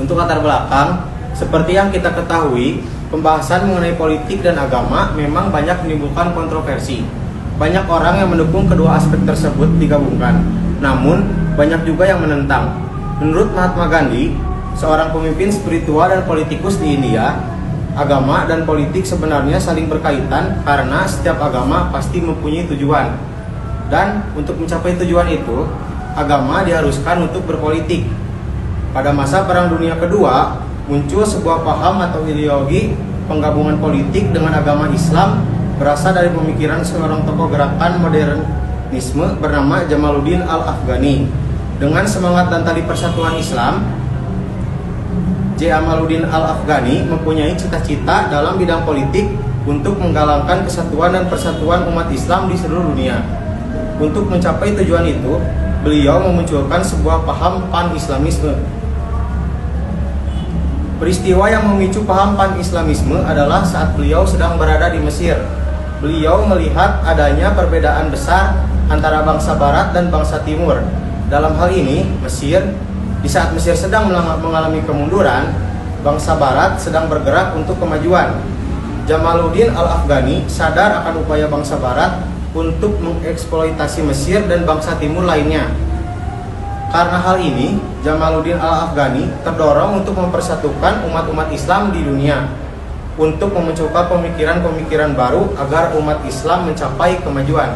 Untuk latar belakang, seperti yang kita ketahui, pembahasan mengenai politik dan agama memang banyak menimbulkan kontroversi. Banyak orang yang mendukung kedua aspek tersebut digabungkan, namun banyak juga yang menentang. Menurut Mahatma Gandhi, seorang pemimpin spiritual dan politikus di India, agama dan politik sebenarnya saling berkaitan karena setiap agama pasti mempunyai tujuan. Dan untuk mencapai tujuan itu, agama diharuskan untuk berpolitik. Pada masa Perang Dunia Kedua, muncul sebuah paham atau ideologi penggabungan politik dengan agama Islam berasal dari pemikiran seorang tokoh gerakan modernisme bernama Jamaluddin Al-Afghani. Dengan semangat dan tali persatuan Islam, Jamaluddin Al-Afghani mempunyai cita-cita dalam bidang politik untuk menggalakkan kesatuan dan persatuan umat Islam di seluruh dunia. Untuk mencapai tujuan itu, beliau memunculkan sebuah paham pan-islamisme. Peristiwa yang memicu paham pan-islamisme adalah saat beliau sedang berada di Mesir. Beliau melihat adanya perbedaan besar antara bangsa Barat dan bangsa Timur. Dalam hal ini, di saat Mesir sedang mengalami kemunduran, bangsa Barat sedang bergerak untuk kemajuan. Jamaluddin Al-Afghani sadar akan upaya bangsa Barat untuk mengeksploitasi Mesir dan bangsa Timur lainnya. Karena hal ini, Jamaluddin Al-Afghani terdorong untuk mempersatukan umat-umat Islam di dunia, untuk memunculkan pemikiran-pemikiran baru agar umat Islam mencapai kemajuan.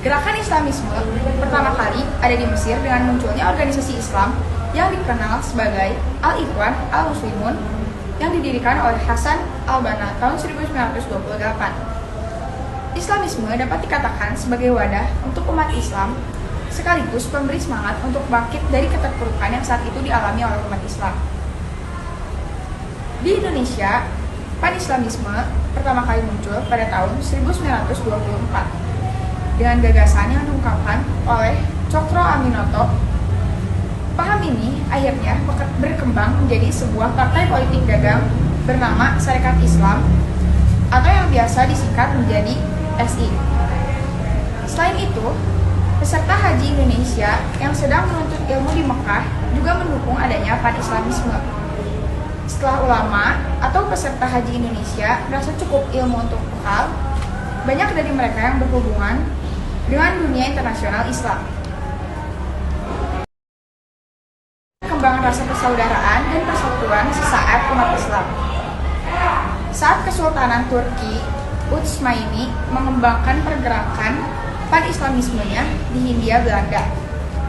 Gerakan Islamisme pertama kali ada di Mesir dengan munculnya organisasi Islam yang dikenal sebagai Al-Ikhwan Al-Muslimun yang didirikan oleh Hasan al-Banna tahun 1928. Islamisme dapat dikatakan sebagai wadah untuk umat Islam sekaligus pemberi semangat untuk bangkit dari keterpurukan yang saat itu dialami oleh umat Islam. Di Indonesia, pan-islamisme pertama kali muncul pada tahun 1924 dengan gagasan yang diungkapkan oleh Cokro Aminoto. Paham ini akhirnya berkembang menjadi sebuah partai politik dagang bernama Sarekat Islam atau yang biasa disingkat menjadi SI. Selain itu, peserta haji Indonesia yang sedang menuntut ilmu di Mekah juga mendukung adanya pan-islamisme. Setelah ulama atau peserta haji Indonesia merasa cukup ilmu untuk bekal, banyak dari mereka yang berhubungan dengan dunia internasional Islam. Kembangan rasa persaudaraan dan persatuan sesaat umat Islam. Saat Kesultanan Turki Utsmaini mengembangkan pergerakan pan-islamismenya di Hindia Belanda.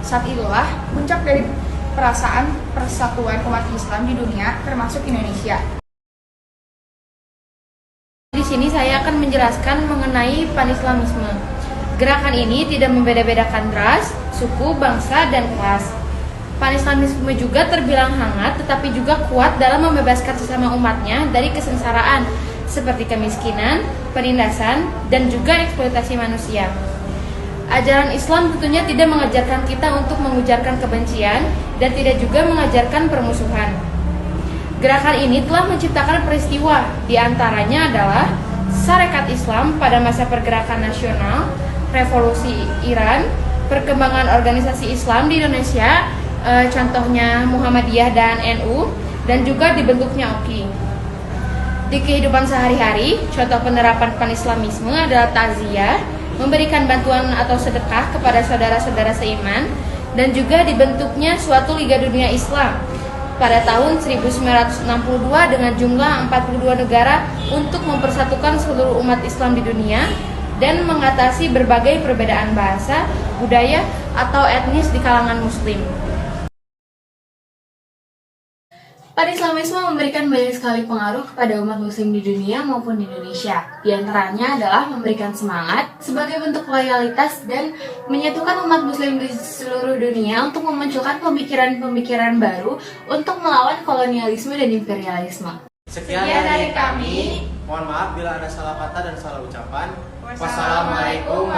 Saat itulah puncak dari perasaan persatuan umat Islam di dunia termasuk Indonesia. Di sini saya akan menjelaskan mengenai pan-islamisme. Gerakan ini tidak membeda-bedakan ras, suku, bangsa, dan kelas. Pan-islamisme juga terbilang hangat tetapi juga kuat dalam membebaskan sesama umatnya dari kesengsaraan seperti kemiskinan, penindasan, dan juga eksploitasi manusia. Ajaran Islam tentunya tidak mengajarkan kita untuk mengujarkan kebencian dan tidak juga mengajarkan permusuhan. Gerakan ini telah menciptakan peristiwa, di antaranya adalah Sarekat Islam pada masa pergerakan nasional, revolusi Iran, perkembangan organisasi Islam di Indonesia, contohnya Muhammadiyah dan NU, dan juga dibentuknya OKI. Di kehidupan sehari-hari, contoh penerapan pan-islamisme adalah takziah, memberikan bantuan atau sedekah kepada saudara-saudara seiman, dan juga dibentuknya suatu Liga Dunia Islam pada tahun 1962 dengan jumlah 42 negara untuk mempersatukan seluruh umat Islam di dunia dan mengatasi berbagai perbedaan bahasa, budaya, atau etnis di kalangan Muslim. Pan-islamisme memberikan banyak sekali pengaruh kepada umat Muslim di dunia maupun di Indonesia. Di antaranya adalah memberikan semangat sebagai bentuk loyalitas dan menyatukan umat Muslim di seluruh dunia untuk memunculkan pemikiran-pemikiran baru untuk melawan kolonialisme dan imperialisme. Sekian dari kami. Mohon maaf bila ada salah kata dan salah ucapan. Wassalamualaikum